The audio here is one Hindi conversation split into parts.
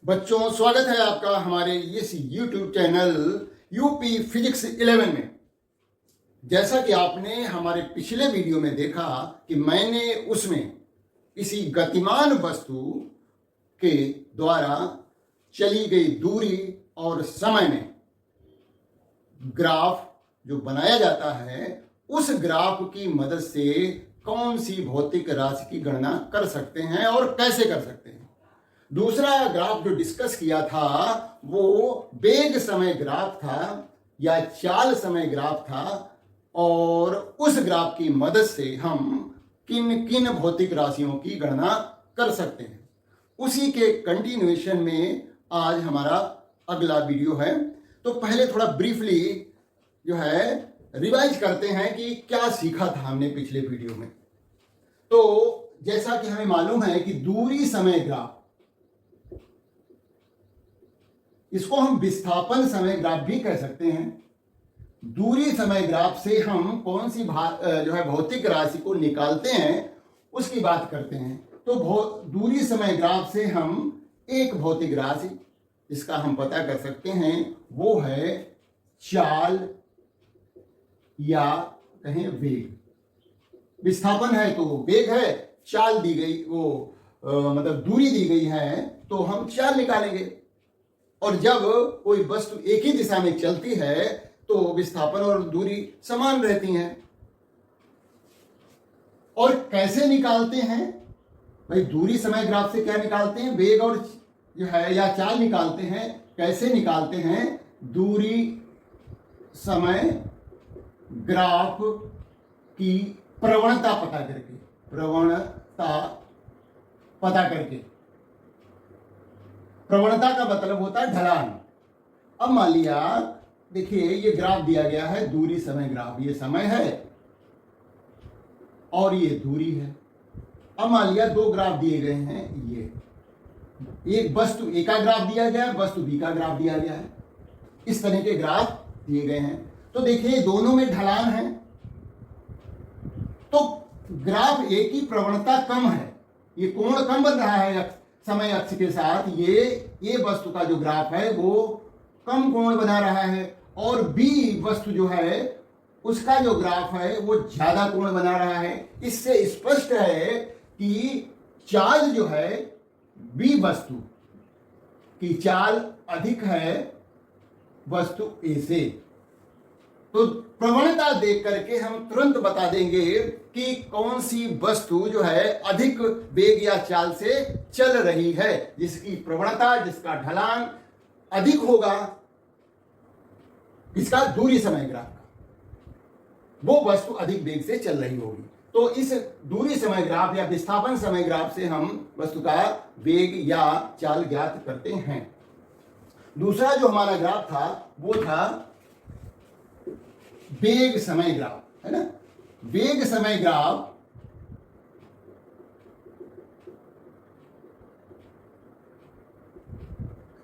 बच्चों, स्वागत है आपका हमारे इस YouTube चैनल यूपी फिजिक्स 11 में। जैसा कि आपने हमारे पिछले वीडियो में देखा कि मैंने उसमें किसी गतिमान वस्तु के द्वारा चली गई दूरी और समय में ग्राफ जो बनाया जाता है, उस ग्राफ की मदद से कौन सी भौतिक राशि की गणना कर सकते हैं और कैसे कर सकते हैं। दूसरा ग्राफ जो डिस्कस किया था वो वेग समय ग्राफ था या चाल समय ग्राफ था, और उस ग्राफ की मदद से हम किन किन भौतिक राशियों की गणना कर सकते हैं। उसी के कंटिन्यूएशन में आज हमारा अगला वीडियो है। तो पहले थोड़ा ब्रीफली जो है रिवाइज करते हैं कि क्या सीखा था हमने पिछले वीडियो में। तो जैसा कि हमें मालूम है कि दूरी समय ग्राफ, इसको हम विस्थापन समय ग्राफ भी कह सकते हैं। दूरी समय ग्राफ से हम कौन सी जो है भौतिक राशि को निकालते हैं उसकी बात करते हैं। तो दूरी समय ग्राफ से हम एक भौतिक राशि जिसका हम पता कर सकते हैं वो है चाल या कहें वेग। विस्थापन है तो वेग है, चाल दी गई वो मतलब दूरी दी गई है तो हम चाल निकालेंगे। और जब कोई वस्तु एक ही दिशा में चलती है तो विस्थापन और दूरी समान रहती हैं। और कैसे निकालते हैं भाई? दूरी समय ग्राफ से क्या निकालते हैं? वेग और जो है या चाल निकालते हैं। कैसे निकालते हैं? दूरी समय ग्राफ की प्रवणता पता करके। प्रवणता का मतलब होता है ढलान। अब मान लिया, देखिए ये ग्राफ दिया गया है, दूरी समय ग्राफ। ये समय है और ये दूरी है। अब मान लिया दो ग्राफ दिए गए हैं, ये एक वस्तु ए का ग्राफ दिया गया है, वस्तु बी का ग्राफ दिया गया है। इस तरह के ग्राफ दिए गए हैं। तो देखिए दोनों में ढलान है तो ग्राफ ए की प्रवणता कम है, ये कोण कम बन रहा है समय अक्ष के साथ। ये वस्तु का जो ग्राफ है वो कम कोण बना रहा है, और बी वस्तु जो है उसका जो ग्राफ है वो ज्यादा कोण बना रहा है। इससे स्पष्ट है कि चाल जो है बी वस्तु की चाल अधिक है वस्तु ए से। तो प्रवणता देख करके हम तुरंत बता देंगे कि कौन सी वस्तु जो है अधिक वेग या चाल से चल रही है, जिसकी प्रवणता, जिसका ढलान अधिक होगा, इसका दूरी समय ग्राफ का, वो वस्तु अधिक वेग से चल रही होगी। तो इस दूरी समय ग्राफ या विस्थापन समय ग्राफ से हम वस्तु का वेग या चाल ज्ञात करते हैं। दूसरा जो हमारा ग्राफ था वो था वेग समय ग्राफ, है ना। वेग समय ग्राफ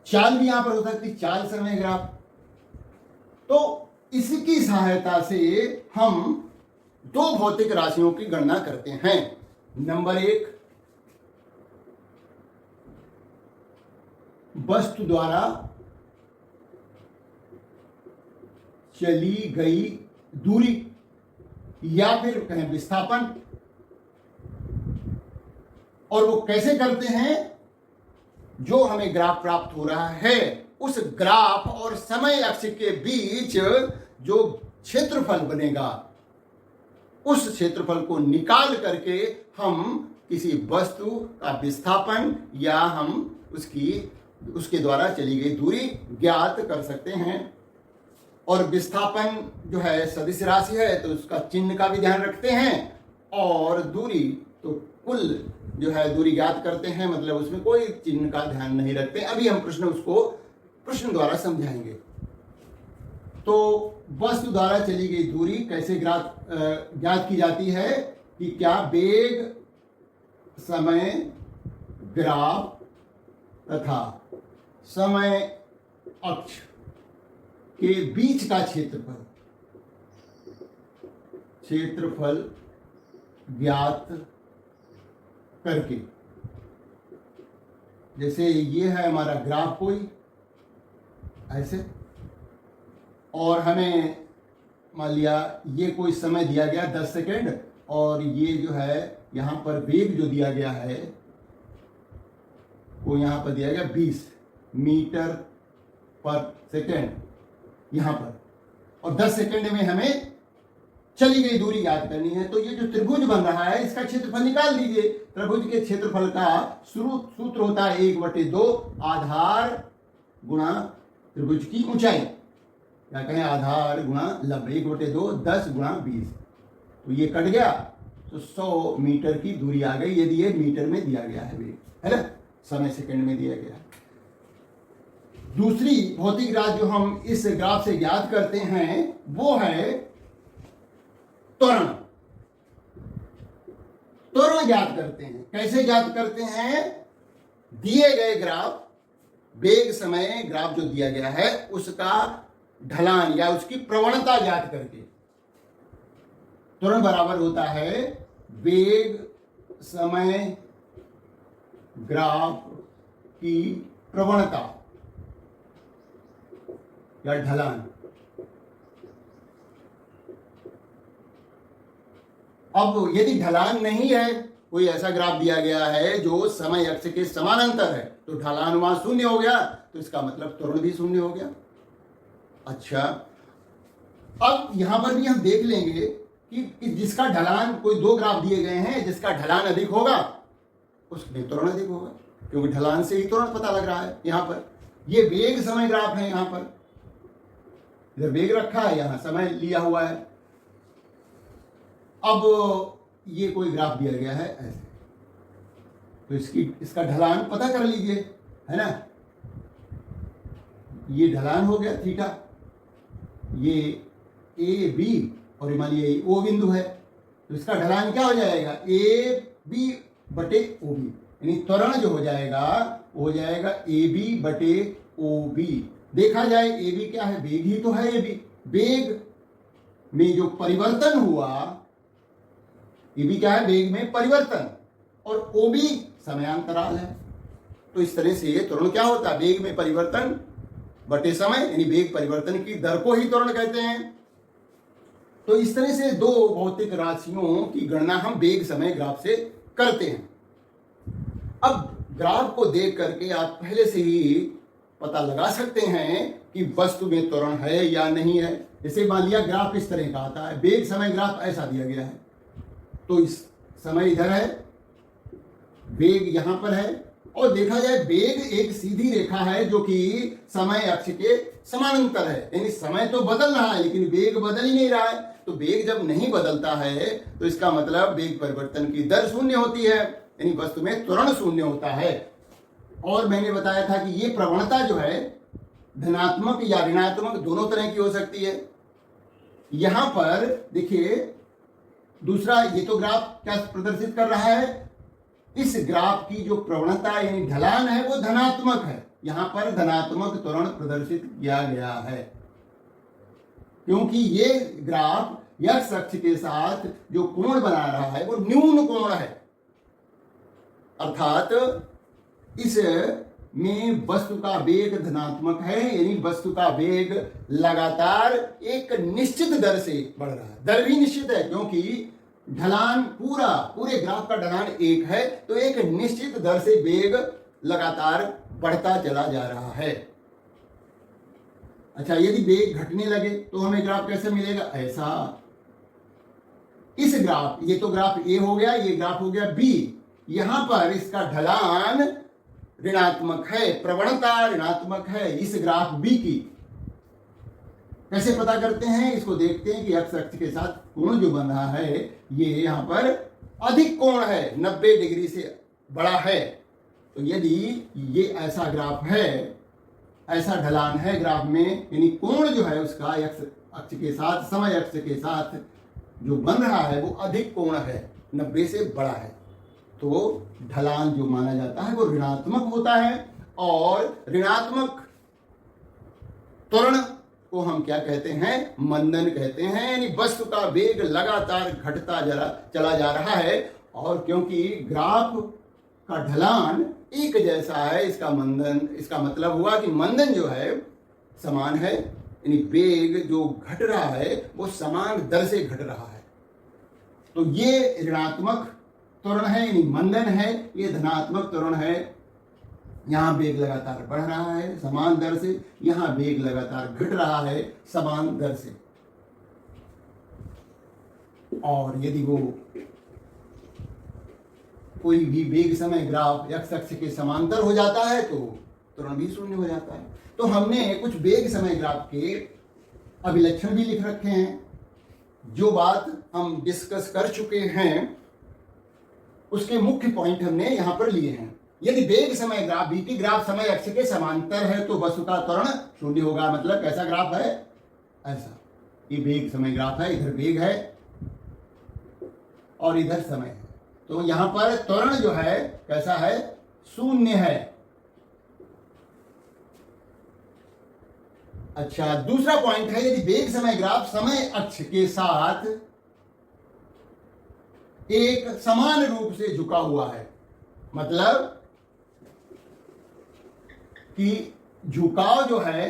चाल भी यहां पर हो सकती, चाल समय ग्राफ। तो इसकी सहायता से हम दो भौतिक राशियों की गणना करते हैं। नंबर एक, वस्तु द्वारा चली गई दूरी या फिर कहें विस्थापन। और वो कैसे करते हैं? जो हमें ग्राफ प्राप्त हो रहा है उस ग्राफ और समय अक्ष के बीच जो क्षेत्रफल बनेगा, उस क्षेत्रफल को निकाल करके हम किसी वस्तु का विस्थापन या हम उसके द्वारा चली गई दूरी ज्ञात कर सकते हैं। और विस्थापन जो है सदिश राशि है तो उसका चिन्ह का भी ध्यान रखते हैं, और दूरी तो कुल जो है दूरी ज्ञात करते हैं, मतलब उसमें कोई चिन्ह का ध्यान नहीं रखते। अभी हम प्रश्न द्वारा समझाएंगे। तो वस्तु द्वारा चली गई दूरी कैसे ज्ञात की जाती है कि क्या वेग समय ग्राफ तथा समय अक्ष के बीच का क्षेत्रफल ज्ञात करके जैसे ये है हमारा ग्राफ कोई ऐसे, और हमें मान लिया ये कोई समय दिया गया 10 सेकेंड, और ये जो है यहाँ पर वेग जो दिया गया है वो यहाँ पर दिया गया 20 मीटर पर सेकेंड यहाँ पर, और 10 सेकेंड में हमें चली गई दूरी याद करनी है। तो ये जो त्रिभुज बन रहा है इसका क्षेत्रफल निकाल दीजिए। त्रिभुज के क्षेत्रफल का सूत्र होता है 1/2 आधार गुणा त्रिभुज की ऊंचाई, क्या कहें आधार गुणा लंबाई, 1/2 10 गुणा 20, तो ये कट गया तो 100 मीटर की दूरी आ गई, यदि ये मीटर में दिया गया है ना, समय सेकंड में दिया गया है। दूसरी भौतिक राशि जो हम इस ग्राफ से ज्ञात करते हैं वो है त्वरण। त्वरण ज्ञात करते हैं, कैसे ज्ञात करते हैं? दिए गए ग्राफ, वेग समय ग्राफ जो दिया गया है उसका ढलान या उसकी प्रवणता ज्ञात करके। त्वरण बराबर होता है वेग समय ग्राफ की प्रवणता या ढलान। अब यदि ढलान नहीं है, कोई ऐसा ग्राफ दिया गया है जो समय अक्ष के समानांतर है, तो ढलान वहां शून्य हो गया, तो इसका मतलब त्वरण भी शून्य हो गया। अच्छा, अब यहां पर भी हम देख लेंगे कि जिसका ढलान, कोई दो ग्राफ दिए गए हैं, जिसका ढलान अधिक होगा उसमें त्वरण अधिक होगा, क्योंकि ढलान से ही त्वरण पता लग रहा है। यहां पर ये वेग समय ग्राफ है, यहां पर इधर वेग रखा है, यहां समय लिया हुआ है। अब ये कोई ग्राफ दिया गया है ऐसे, तो इसका ढलान पता कर लीजिए, है ना। ये ढलान हो गया थीटा, ये ए बी और मान लीजिए ओ बिंदु है, तो इसका ढलान क्या हो जाएगा? ए बी बटे ओ बी, यानी त्वरण जो हो जाएगा वो हो जाएगा ए बी बटे ओ बी। देखा जाए ए बी क्या है? वेग ही तो है ए बी। वेग में जो परिवर्तन हुआ, ए बी क्या है? वेग में परिवर्तन, और ओ बी समयांतराल है। तो इस तरह से ये त्वरण क्या होता है? वेग में परिवर्तन बटे समय, यानी वेग परिवर्तन की दर को ही त्वरण कहते हैं। तो इस तरह से दो भौतिक राशियों की गणना हम वेग समय ग्राफ से करते हैं। अब ग्राफ को देख करके आप पहले से ही पता लगा सकते हैं कि वस्तु में त्वरण है या नहीं है। जैसे मान लिया ग्राफ इस तरह का आता है, वेग समय ग्राफ ऐसा दिया गया है, तो इस समय इधर है, वेग यहां पर है, और देखा जाए वेग एक सीधी रेखा है जो कि समय अक्ष के समानांतर है, यानी समय तो बदल रहा है लेकिन वेग बदल ही नहीं रहा है। तो वेग जब नहीं बदलता है तो इसका मतलब वेग परिवर्तन की दर शून्य होती है, यानी वस्तु में त्वरण शून्य होता है। और मैंने बताया था कि ये प्रवणता जो है धनात्मक या ऋणात्मक दोनों तरह की हो सकती है। यहां पर देखिए दूसरा, ये तो ग्राफ क्या प्रदर्शित कर रहा है? इस ग्राफ की जो प्रवणता यानी ढलान है वो धनात्मक है। यहां पर धनात्मक त्वरण प्रदर्शित किया गया है, क्योंकि ये ग्राफ एक्स अक्ष के साथ जो कोण बना रहा है वो न्यून कोण है, अर्थात इस में वस्तु का वेग धनात्मक है, यानी वस्तु का वेग लगातार एक निश्चित दर से बढ़ रहा है। दर भी निश्चित है क्योंकि ढलान पूरे ग्राफ का ढलान एक है, तो एक निश्चित दर से वेग लगातार बढ़ता चला जा रहा है। अच्छा, यदि वेग घटने लगे तो हमें ग्राफ कैसे मिलेगा? ऐसा, इस ग्राफ, ये तो ग्राफ ए हो गया, ये ग्राफ हो गया बी। यहां पर इसका ढलान ऋणात्मक है, प्रवणता ऋणात्मक है इस ग्राफ बी की। कैसे पता करते हैं? इसको देखते हैं कि एक्स अक्ष के साथ कोण जो बन रहा है ये यहां पर अधिक कोण है, 90 डिग्री से बड़ा है। तो यदि ये ऐसा ग्राफ है, ऐसा ढलान है ग्राफ में, यानी कोण जो है उसका एक्स अक्ष के साथ, समय अक्ष के साथ जो बन रहा है वो अधिक कोण है, 90 से बड़ा है, तो ढलान जो माना जाता है वो ऋणात्मक होता है। और ऋणात्मक त्वरण को हम क्या कहते हैं? मंदन कहते हैं, यानी वस्तु का वेग लगातार घटता चला जा रहा है। और क्योंकि ग्राफ का ढलान एक जैसा है, इसका मतलब हुआ कि मंदन जो है समान है, यानी वेग जो घट रहा है वो समान दर से घट रहा है। तो ये ऋणात्मक त्वरण है, यानी मंदन है, ये धनात्मक त्वरण है। यहाँ वेग लगातार बढ़ रहा है समान दर से, यहाँ वेग लगातार घट रहा है समान दर से। और यदि वो कोई भी वेग समय ग्राफ x अक्ष के समांतर हो जाता है तो त्वरण भी शून्य हो जाता है। तो हमने कुछ वेग समय ग्राफ के अभिलक्षण भी लिख रखे हैं। जो बात हम डिस्कस कर चुके हैं उसके मुख्य पॉइंट हमने यहां पर लिए हैं। यदि वेग समय ग्राफ बीटी ग्राफ समय अक्ष के समांतर है तो वस्तु का त्वरण शून्य होगा। मतलब कैसा ग्राफ है? ऐसा, ये वेग समय ग्राफ है, इधर वेग है और इधर समय है, तो यहां पर त्वरण जो है कैसा है? शून्य है। अच्छा, दूसरा पॉइंट है, यदि वेग समय ग्राफ समय अक्ष के साथ एक समान रूप से झुका हुआ है, मतलब कि झुकाव जो है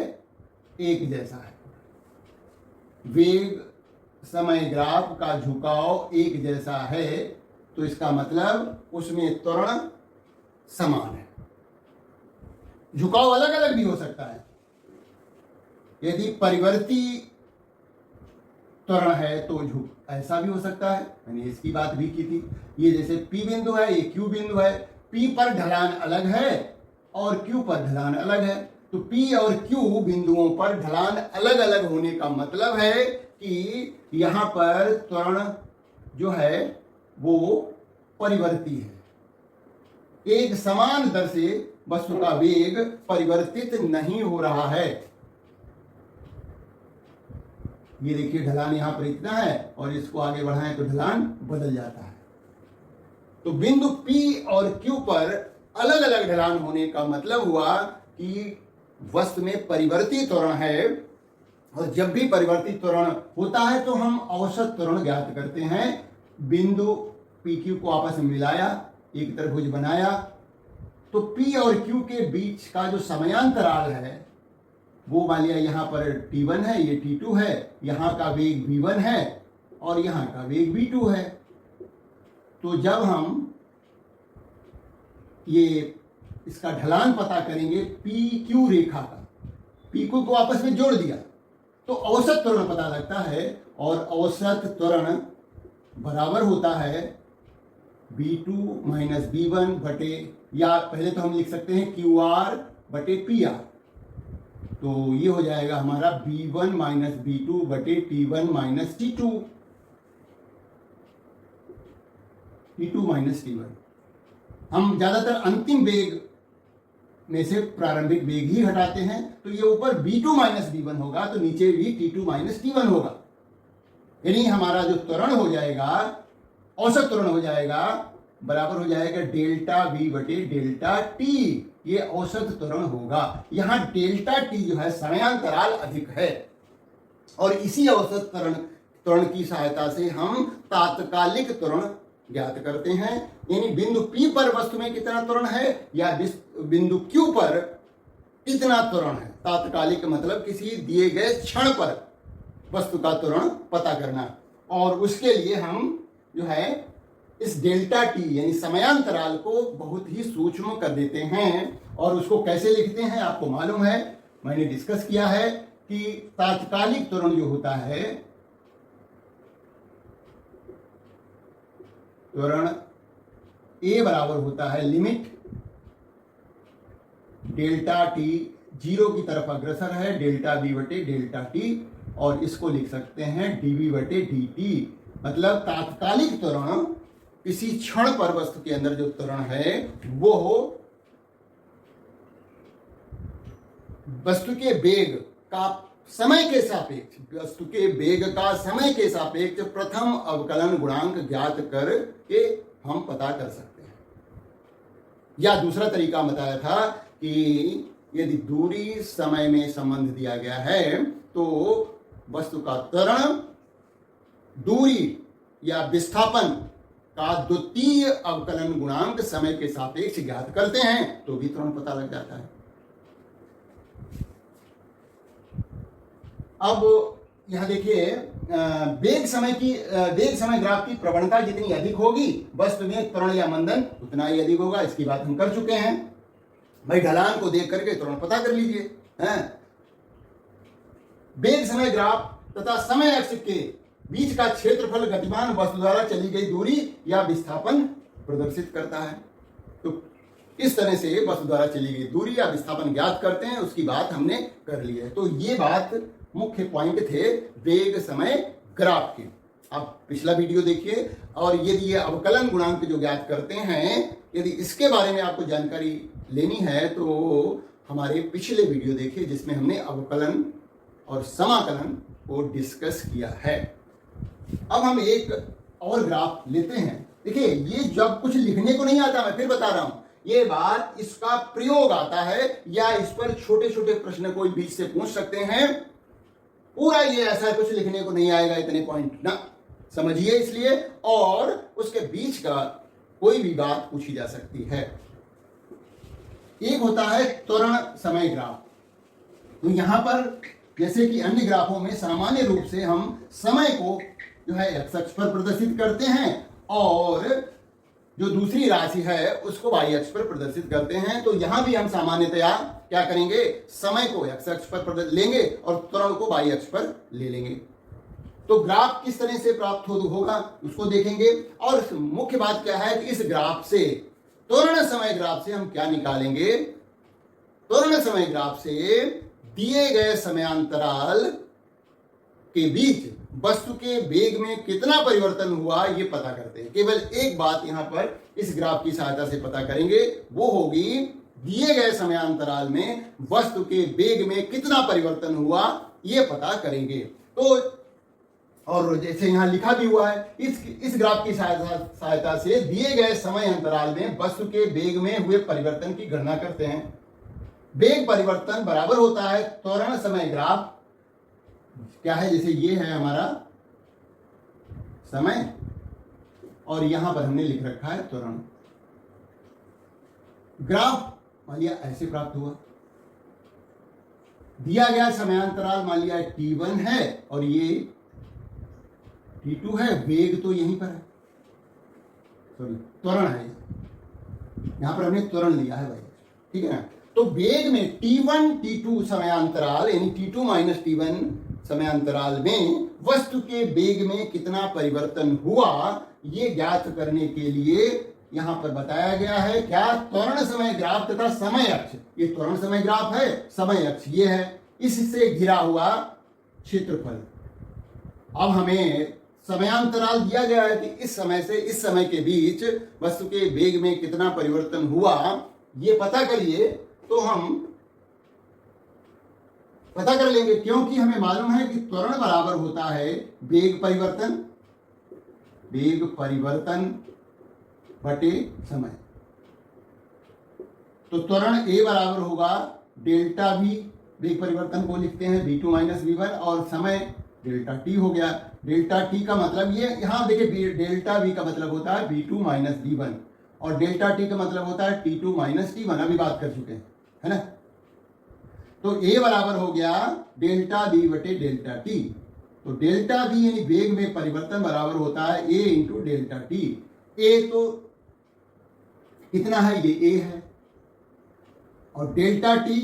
एक जैसा है। वेग समय ग्राफ का झुकाव एक जैसा है तो इसका मतलब उसमें त्वरण समान है। झुकाव अलग अलग भी हो सकता है। यदि परिवर्ती त्वरण है तो ऐसा भी हो सकता है, मैंने इसकी बात भी की थी। ये जैसे P बिंदु है, ये Q बिंदु है, P पर ढलान अलग है और Q पर ढलान अलग है। तो P और Q बिंदुओं पर ढलान अलग अलग होने का मतलब है कि यहाँ पर त्वरण जो है वो परिवर्ती है। एक समान दर से वस्तु का वेग परिवर्तित नहीं हो रहा है। ये देखिए ढलान यहां पर इतना है और इसको आगे बढ़ाएं तो ढलान बदल जाता है। तो बिंदु P और Q पर अलग अलग ढलान होने का मतलब हुआ कि वस्तु में परिवर्ती त्वरण है। और जब भी परिवर्ती त्वरण होता है तो हम औसत त्वरण ज्ञात करते हैं। बिंदु PQ को आपस में मिलाया, एक त्रिभुज बनाया, तो P और Q के बीच का जो समयांतराल है वो मान लिया यहाँ पर T1 है, ये T2 है, यहाँ का वेग V1 है और यहाँ का वेग V2 है। तो जब हम ये इसका ढलान पता करेंगे PQ रेखा का, PQ को आपस में जोड़ दिया तो औसत त्वरण पता लगता है और औसत त्वरण बराबर होता है V2 माइनस V1 बटे, या पहले तो हम लिख सकते हैं QR बटे PR। तो ये हो जाएगा हमारा V1 माइनस V2 बटे T1 minus T2, T2 minus T1। हम ज्यादातर अंतिम वेग में से प्रारंभिक वेग ही हटाते हैं, तो ये ऊपर V2 माइनस V1 होगा तो नीचे भी T2 माइनस T1 होगा। यानी हमारा जो त्वरण हो जाएगा, औसत त्वरण हो जाएगा, बराबर हो जाएगा डेल्टा V बटे डेल्टा T। ये औसत त्वरण होगा। यहाँ डेल्टा T जो है समयांतराल अधिक है और इसी औसत त्वरण की सहायता से हम तात्कालिक त्वरण ज्ञात करते हैं। यानी बिंदु P पर वस्तु में कितना त्वरण है या बिंदु Q पर कितना त्वरण है। तात्कालिक मतलब किसी दिए गए क्षण पर वस्तु का त्वरण पता करना, और उसके लिए हम जो है इस डेल्टा T यानी समयांतराल को बहुत ही सूक्ष्म कर देते हैं। और उसको कैसे लिखते हैं आपको मालूम है, मैंने डिस्कस किया है कि तात्कालिक त्वरण जो होता है, त्वरण A बराबर होता है लिमिट डेल्टा T 0 की तरफ अग्रसर है, डेल्टा V बटे डेल्टा T, और इसको लिख सकते हैं dV बटे dt। मतलब तात्कालिक त्वरण किसी क्षण पर वस्तु के अंदर जो त्वरण है वो वस्तु के वेग का समय के सापेक्ष, वस्तु के वेग का समय के सापेक्ष प्रथम अवकलन गुणांक ज्ञात करके हम पता कर सकते हैं। या दूसरा तरीका बताया था कि यदि दूरी समय में संबंध दिया गया है तो वस्तु का त्वरण दूरी या विस्थापन का द्वितीय अवकलन गुणांक समय के सापेक्ष ज्ञात करते हैं तो भी तुरंत पता लग जाता है। अब यहां देखिए, वेग समय ग्राफ की प्रवणता जितनी अधिक होगी वस्तु में त्वरण या मंदन उतना ही अधिक होगा। इसकी बात हम कर चुके हैं भाई, ढलान को देख करके तुरंत पता कर लीजिए। वेग समय ग्राफ तथा समय अक्ष के बीच का क्षेत्रफल गतिमान वस्तु द्वारा चली गई दूरी या विस्थापन प्रदर्शित करता है। तो इस तरह से वस्तु द्वारा चली गई दूरी या विस्थापन ज्ञात करते हैं, उसकी बात हमने कर ली है। तो ये बात मुख्य पॉइंट थे वेग समय ग्राफ के। आप पिछला वीडियो देखिए, और यदि ये अवकलन गुणांक जो ज्ञात करते हैं, यदि इसके बारे में आपको जानकारी लेनी है तो हमारे पिछले वीडियो देखिए जिसमें हमने अवकलन और समाकलन को डिस्कस किया है। अब हम एक और ग्राफ लेते हैं। देखिए, ये जब कुछ लिखने को नहीं आता, मैं फिर बता रहा हूं, ये बात इसका प्रयोग आता है या इस पर छोटे छोटे प्रश्न कोई बीच से पूछ सकते हैं। पूरा ये ऐसा कुछ लिखने को नहीं आएगा, इतने पॉइंट ना समझिए इसलिए, और उसके बीच का कोई भी बात पूछी जा सकती है। एक होता है त्वरण समय ग्राफ। तो यहां पर जैसे कि अन्य ग्राफों में सामान्य रूप से हम समय को जो है एक्स अक्ष पर प्रदर्शित करते हैं और जो दूसरी राशि है उसको वाई अक्ष पर प्रदर्शित करते हैं। तो यहां भी हम सामान्यतया क्या करेंगे, समय को एक्स अक्ष पर लेंगे और त्वरण को वाई अक्ष पर ले लेंगे। तो ग्राफ किस तरह से प्राप्त होगा उसको देखेंगे। और मुख्य बात क्या है कि इस ग्राफ से, त्वरण समय ग्राफ से हम क्या निकालेंगे, त्वरण समय ग्राफ से दिए गए समयांतराल के बीच वस्तु के वेग में कितना परिवर्तन हुआ ये पता करते हैं। केवल एक बात यहां पर इस ग्राफ की सहायता से पता करेंगे, वो होगी दिए गए समयांतराल में वस्तु के वेग में कितना परिवर्तन हुआ ये पता करेंगे। तो और जैसे यहां लिखा भी हुआ है, इस ग्राफ की सहायता से दिए गए समय अंतराल में वस्तु के वेग में हुए परिवर्तन की गणना करते हैं। वेग परिवर्तन बराबर होता है त्वरण समय ग्राफ, क्या है, जैसे ये है हमारा समय और यहां पर हमने लिख रखा है त्वरण। ग्राफ मान लिया ऐसे प्राप्त हुआ, दिया गया समयांतराल मान लिया t1 है और ये t2 है, वेग तो यहीं पर है, सॉरी त्वरण है, यहां पर हमने त्वरण लिया है भाई, ठीक है ना। तो वेग में t1 t2 समयांतराल यानी t2 माइनस t1 समयांतराल में वस्तु के वेग में कितना परिवर्तन हुआ ये ज्ञात करने के लिए यहां पर बताया गया है क्या, त्वरण समय ग्राफ तथा समय अक्ष। ये त्वरण समय ग्राफ है, समय अक्ष ये है, इससे घिरा हुआ क्षेत्रफल। अब हमें समयांतराल दिया गया है कि इस समय से इस समय के बीच वस्तु के वेग में कितना परिवर्तन हुआ ये पता करिए। तो हम पता कर लेंगे क्योंकि हमें मालूम है कि त्वरण बराबर होता है वेग परिवर्तन बटे समय। तो त्वरण a बराबर होगा डेल्टा v, वेग परिवर्तन को लिखते हैं v2 माइनस v1, और समय डेल्टा t हो गया। डेल्टा t का मतलब ये यहां देखिए, डेल्टा v का मतलब होता है v2 माइनस v1 और डेल्टा t का मतलब होता है t2 माइनस t1, अभी बात कर चुके हैं, है ना। तो a बराबर हो गया डेल्टा v बटे डेल्टा t। तो डेल्टा v यानी वेग में परिवर्तन बराबर होता है a into delta t। a तो कितना है, ये a है, और delta t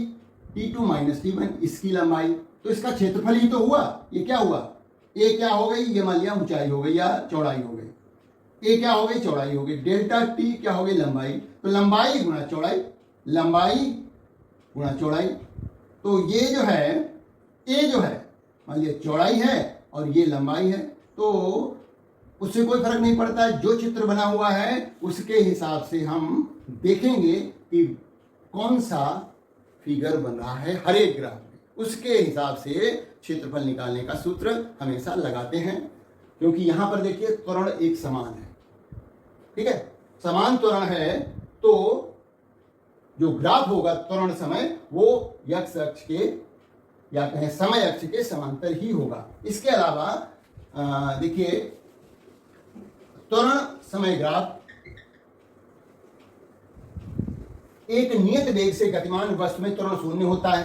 t2 minus t1 इसकी लंबाई, तो इसका क्षेत्रफल ही तो हुआ। ये क्या हुआ, a क्या हो गई, ये मान लिया ऊंचाई हो गई या चौड़ाई हो गई, a क्या हो गई, चौड़ाई हो गई, डेल्टा t क्या हो गई, लंबाई। तो लंबाई गुणा चौड़ाई, लंबाई गुणा चौड़ाई। तो ये जो है a जो है मान लिया चौड़ाई है और ये लंबाई है, तो उससे कोई फर्क नहीं पड़ता है, जो चित्र बना हुआ है उसके हिसाब से हम देखेंगे कि कौन सा फिगर बन रहा है हर एक ग्राफ में, उसके हिसाब से क्षेत्रफल निकालने का सूत्र हमेशा लगाते हैं। क्योंकि यहां पर देखिए त्वरण एक समान है, ठीक है, समान त्वरण है, तो जो ग्राफ होगा त्वरण समय वो x अक्ष के या कहें समय अक्ष के समांतर ही होगा। इसके अलावा देखिए त्वरण समय ग्राफ एक नियत वेग से गतिमान वस्तु में त्वरण शून्य होता है,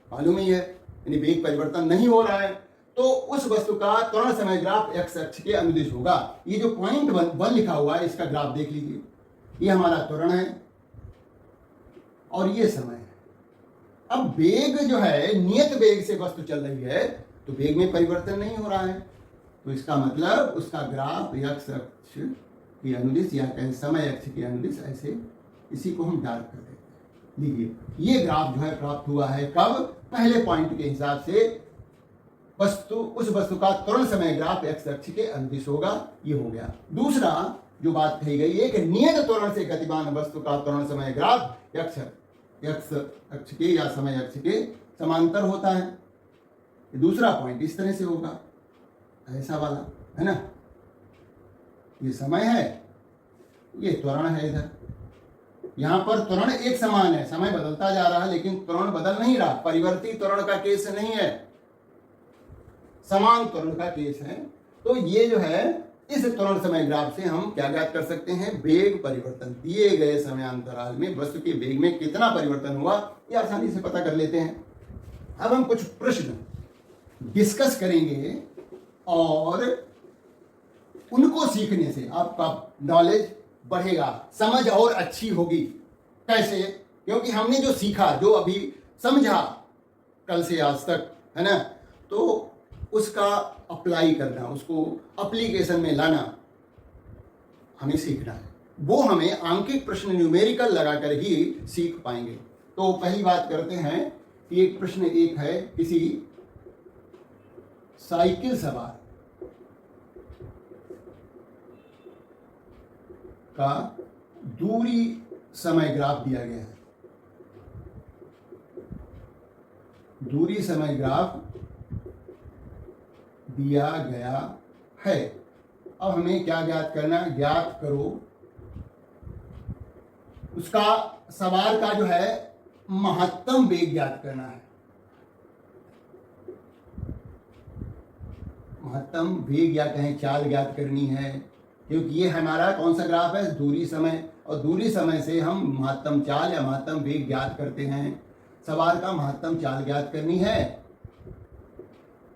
मालूम ही है, यानी वेग परिवर्तन नहीं हो रहा है, तो उस वस्तु का त्वरण समय ग्राफ एक्स अक्ष के अनुदिश होगा। ये जो पॉइंट 1 लिखा हुआ है इसका ग्राफ देख लीजिए, ये हमारा त्वरण है और ये समय है। अब वेग जो है, नियत वेग से वस्तु चल रही है तो वेग में परिवर्तन नहीं हो रहा है, तो इसका मतलब उसका ग्राफ एक्स अक्ष के अनुदिश या कहें समय अक्ष के अनुदिश, ऐसे इसी को हम डार्क कर देते हैं। लीजिए ये ग्राफ जो है प्राप्त हुआ है कब, पहले पॉइंट के हिसाब से उस वस्तु का त्वरण समय ग्राफ एक्स अक्ष के अनुदिश होगा, ये हो गया। दूसरा जो बात कही गई, एक नियत त्वरण से गतिमान वस्तु का त्वरण समय ग्राफ एक्स अक्ष के या समय अक्ष के समांतर होता है। दूसरा पॉइंट इस तरह से होगा, ऐसा वाला है ना, ये समय है, ये त्वरण है। इधर यहां पर त्वरण एक समान है, समय बदलता जा रहा है लेकिन त्वरण बदल नहीं रहा, परिवर्ती त्वरण का केस नहीं है, समान त्वरण का केस है। तो ये जो है, इस त्वरण समय ग्राफ से हम क्या ज्ञात कर सकते हैं, वेग परिवर्तन, दिए गए समयांतराल में वस्तु के वेग में कितना परिवर्तन हुआ, ये आसानी से पता कर लेते हैं। अब हम कुछ प्रश्न डिस्कस करेंगे और उनको सीखने से आपका नॉलेज बढ़ेगा, समझ और अच्छी होगी। कैसे? क्योंकि हमने जो सीखा, जो अभी समझा कल से आज तक, है ना, तो उसका अप्लाई करना, उसको एप्लीकेशन में लाना हमें सीखना है। वो हमें आंकिक प्रश्न न्यूमेरिकल लगाकर ही सीख पाएंगे। तो पहली बात करते हैं कि एक प्रश्न एक है, किसी साइकिल सवार का दूरी समय ग्राफ दिया गया है। दूरी समय ग्राफ दिया गया है। अब हमें क्या ज्ञात करना, ज्ञात करो उसका सवार का जो है महत्तम वेग ज्ञात करना है। महत्तम वेग या कहें चाल ज्ञात करनी है, क्योंकि ये हमारा कौन सा ग्राफ है, दूरी समय, और दूरी समय से हम महत्तम चाल या महत्तम वेग ज्ञात करते हैं। सवार का महत्तम चाल ज्ञात करनी है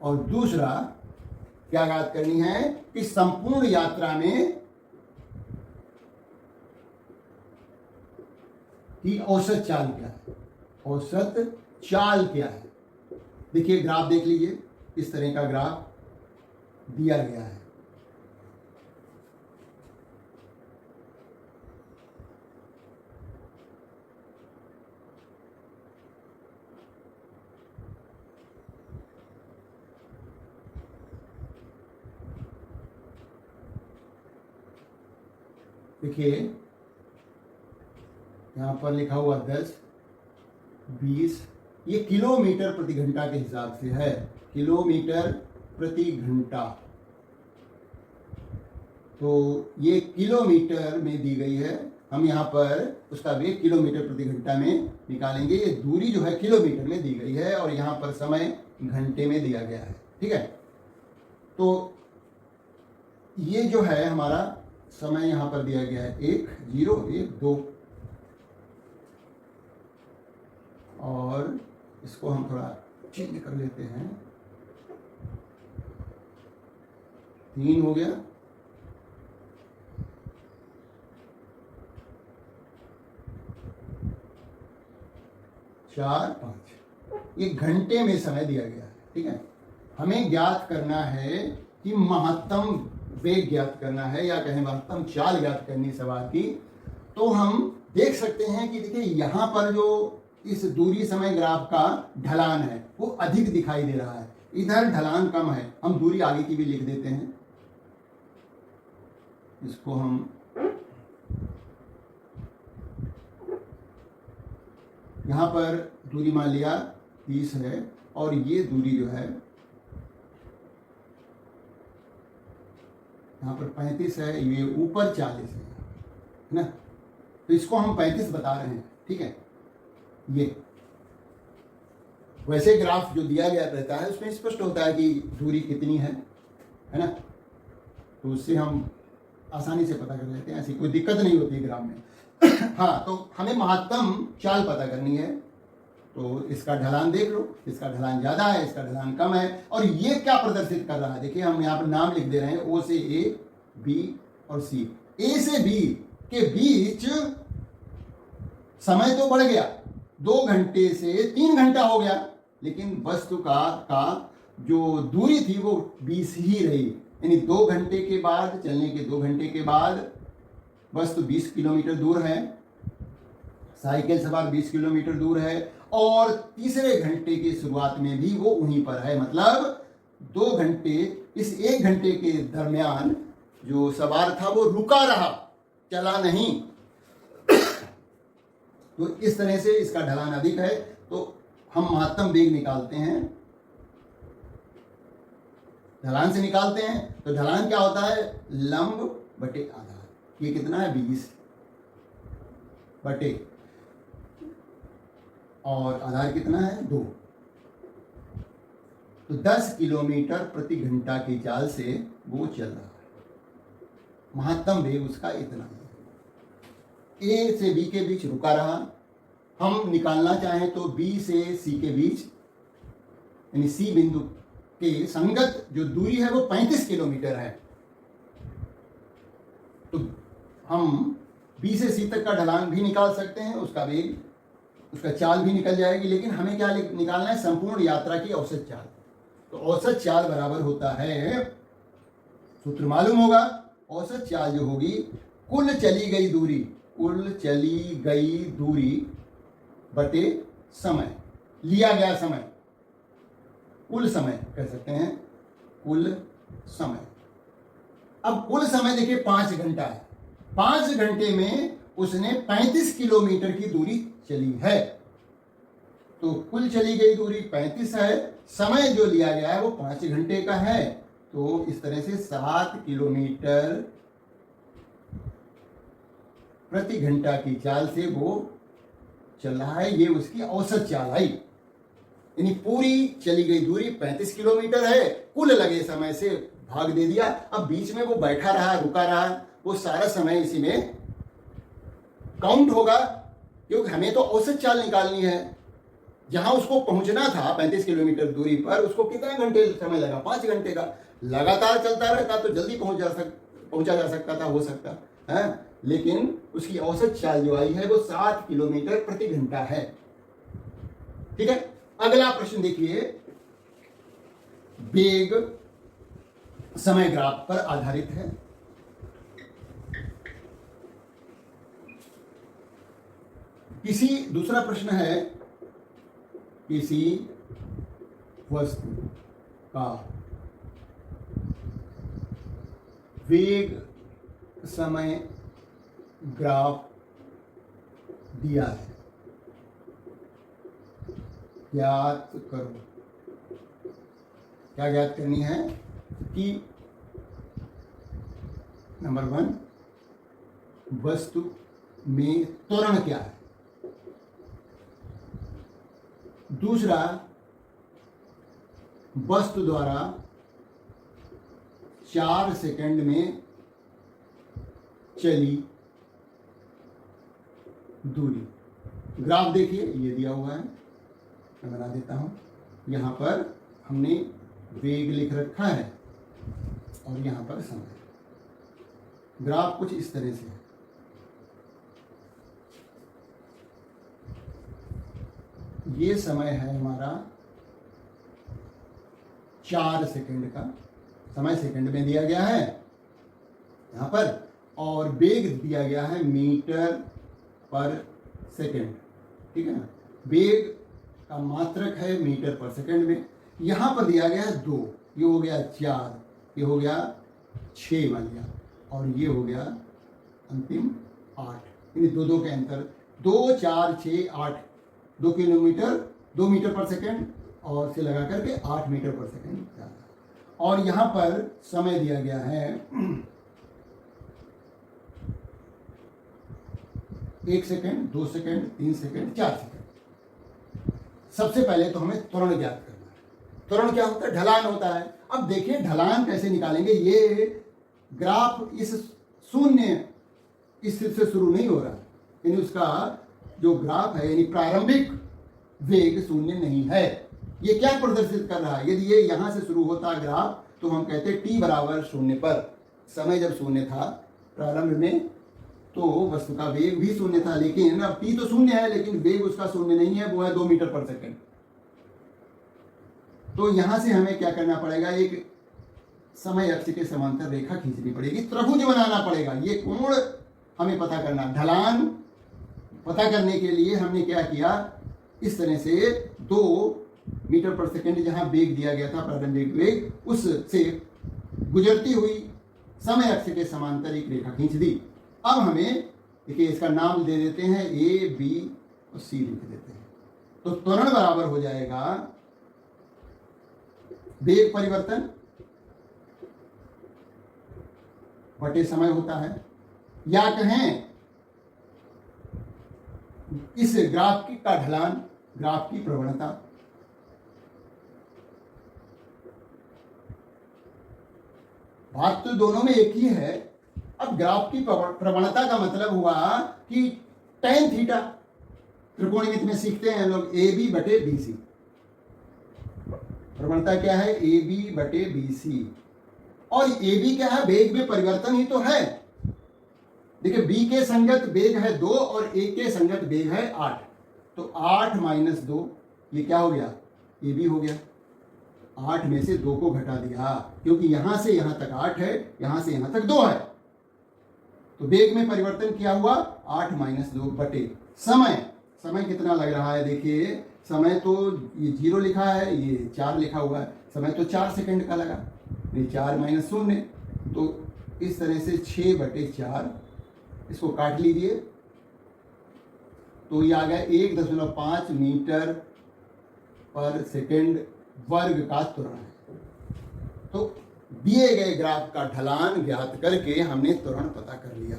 और दूसरा क्या ज्ञात करनी है कि संपूर्ण यात्रा में की औसत चाल क्या है, औसत चाल क्या है। देखिए ग्राफ देख लीजिए, इस तरह का ग्राफ दिया गया है। देखिए यहां पर लिखा हुआ 10, 20, ये किलोमीटर प्रति घंटा के हिसाब से है, किलोमीटर प्रति घंटा। तो ये किलोमीटर में दी गई है, हम यहाँ पर उसका वेग किलोमीटर प्रति घंटा में निकालेंगे। ये दूरी जो है किलोमीटर में दी गई है और यहाँ पर समय घंटे में दिया गया है, ठीक है। तो ये जो है हमारा समय यहाँ पर दिया गया है 1, 0, 1, 2, और इसको हम थोड़ा चेंज कर लेते हैं, 3 हो गया, 4, 5, ये घंटे में समय दिया गया है, ठीक है। हमें ज्ञात करना है कि महत्तम वेग ज्ञात करना है या कहें महत्तम चाल ज्ञात करनी सवार की। तो हम देख सकते हैं कि देखिए यहाँ पर जो इस दूरी समय ग्राफ का ढलान है वो अधिक दिखाई दे रहा है, इधर ढलान कम है। हम दूरी आगे की भी लिख देते हैं, इसको हम यहाँ पर दूरी मान लिया 30 है और ये दूरी जो है यहाँ पर 35 है, ये ऊपर 40 है ना, तो इसको हम 35 बता रहे हैं, ठीक है। ये वैसे ग्राफ जो दिया गया रहता है उसमें स्पष्ट होता है कि दूरी कितनी है ना, तो उससे हम आसानी से पता कर लेते हैं, ऐसी कोई दिक्कत नहीं होती ग्राफ में। हाँ, तो हमें महत्तम चाल पता करनी है, तो इसका ढलान देख लो, इसका ढलान ज़्यादा है, इसका ढलान कम है, और ये क्या प्रदर्शित कर रहा है, देखिए हम यहाँ पर नाम लिख दे रहे हैं, ओ से ए, बी और सी। ए से बी के बीच समय तो बढ़ गया, 2 घंटे से 3 घंटा हो गया, लेकिन वस्तु का जो दूरी थी वो 20 ही रही, यानी 2 घंटे के बाद, चलने के 2 घंटे के बाद वस्तु 20 किलोमीटर दूर है, साइकिल सवार 20 किलोमीटर दूर है, और तीसरे घंटे की शुरुआत में भी वो वहीं पर है। मतलब 2 घंटे, इस 1 घंटे के दरमियान जो सवार था वो रुका रहा, चला नहीं। तो इस तरह से इसका ढलान अधिक है, तो हम महत्तम वेग निकालते हैं, ढलान से निकालते हैं। तो ढलान क्या होता है, लंब बटे आधार। ये कितना है, 20 बटे, और आधार कितना है, 2। तो 10 किलोमीटर प्रति घंटा की चाल से वो चल रहा है। महत्तम वेग उसका इतना है। ए से बी के बीच रुका रहा। हम निकालना चाहें तो बी से सी के बीच, यानी सी बिंदु के संगत जो दूरी है वो 35 किलोमीटर है। तो हम बी से सी तक का ढलान भी निकाल सकते हैं, उसका वेग, उसका चाल भी निकल जाएगी। लेकिन हमें क्या निकालना है, संपूर्ण यात्रा की औसत चाल। तो औसत चाल बराबर होता है, सूत्र मालूम होगा, औसत चाल जो होगी कुल चली गई दूरी, कुल चली गई दूरी बटे समय, लिया गया समय, कुल समय कह सकते हैं, कुल समय। अब कुल समय देखिए 5 घंटा है, 5 घंटे में उसने 35 किलोमीटर की दूरी चली है। तो कुल चली गई दूरी 35 है, समय जो लिया गया है वो 5 घंटे का है। तो इस तरह से 7 किलोमीटर प्रति घंटा की चाल से वो चल रहा है। ये उसकी औसत चाल आई, यानी पूरी चली गई दूरी 35 किलोमीटर है, कुल लगे समय से भाग दे दिया। अब बीच में वो बैठा रहा, रुका रहा, वो सारा समय इसी में काउंट होगा, क्योंकि हमें तो औसत चाल निकालनी है। जहां उसको पहुंचना था 35 किलोमीटर दूरी पर, उसको कितना घंटे समय लगा, 5 घंटे का। लगातार चलता रहता तो जल्दी पहुंचा जा सकता था, हो सकता है, लेकिन उसकी औसत चाल जो आई है वो 7 किलोमीटर प्रति घंटा है। ठीक है, अगला प्रश्न देखिए, वेग समय ग्राफ पर आधारित है। दूसरा प्रश्न है, किसी वस्तु का वेग समय ग्राफ दिया है, ज्ञात करो। क्या ज्ञात करनी है कि नंबर 1, वस्तु में त्वरण क्या है। दूसरा, वस्तु द्वारा 4 सेकंड में चली दूरी। ग्राफ देखिए, ये दिया हुआ है, मैं बना देता हूं। यहां पर हमने वेग लिख रखा है और यहां पर समय। ग्राफ कुछ इस तरह से है। ये समय है हमारा 4 सेकंड का समय, सेकंड में दिया गया है यहां पर, और वेग दिया गया है मीटर पर सेकंड। ठीक है ना, वेग का मात्रक है मीटर पर सेकंड में। यहां पर दिया गया है 2, ये हो गया 4, ये हो गया 6 मान लिया, और ये हो गया अंतिम 8, यानी 2 के अंतर, 2 4 6 8, 2 किलोमीटर 2 मीटर पर सेकंड, और से लगा करके 8 मीटर पर सेकंड जाता। और यहां पर समय दिया गया है 1 सेकंड, 2 सेकंड, 3 सेकंड, 4 सेकंड। सबसे पहले तो हमें त्वरण ज्ञात करना है। त्वरण क्या होता है, ढलान होता है। अब देखिए ढलान कैसे निकालेंगे। ये ग्राफ इस शून्य स्थिति से शुरू नहीं हो रहा, यानी उसका जो ग्राफ है यानी प्रारंभिक वेग शून्य नहीं है। ये क्या प्रदर्शित कर रहा है? यदि ये यहां से शुरू होता ग्राफ तो हम कहते t बराबर शून्य पर, समय जब शून्य था प्रारंभ में तो वस्तु का वेग भी शून्य था, लेकिन अब t तो शून्य है लेकिन वेग उसका शून्य नहीं है, वो है 2 मीटर पर सेकंड। तो यहां से हमें क्या करना पड़ेगा? एक समय अक्ष के समांतर रेखा खींचनी पड़ेगी, त्रिभुज बनाना पड़ेगा। ये कोण हमें पता करना, ढलान पता करने के लिए हमने क्या किया, इस तरह से 2 मीटर पर सेकंड जहां वेग दिया गया था प्रारंभिक वेग, उससे गुजरती हुई समय अक्ष के समांतर एक रेखा खींच दी। अब हमें देखिए इसका नाम दे देते हैं ए, बी और सी लिख देते हैं। तो त्वरण बराबर हो जाएगा वेग परिवर्तन बटे समय होता है, या कहें इस ग्राफ का ढलान, ग्राफ की प्रवणता। बात तो दोनों में एक ही है। अब ग्राफ की प्रवणता का मतलब हुआ कि tan थीटा, त्रिकोणमिति में सीखते हैं लोग, ए बी बटे बी सी। प्रवणता क्या है? ए बी बटे बी सी। और ए बी क्या है? वेग में परिवर्तन ही तो है। देखिए बी के संगत वेग है 2 और ए के संगत वेग है 8, तो 8 माइनस 2 ये क्या हो गया? ए बी हो गया। 8 में से 2 को घटा दिया, क्योंकि यहां से यहां तक 8 है, यहां से यहां तक 2 है, तो वेग में परिवर्तन क्या हुआ? 8 माइनस 2 बटे समय। समय कितना लग रहा है? देखिए समय तो ये 0 लिखा है, ये 4 लिखा हुआ है, समय तो 4 सेकंड का लगा। ये 4 माइनस 0, तो इस तरह से 6 बटे 4, इसको काट लीजिए तो ये आ गया 1.5 मीटर पर सेकंड वर्ग का त्वरण है। तो दिए गए ग्राफ का ढलान ज्ञात करके हमने त्वरण पता कर लिया।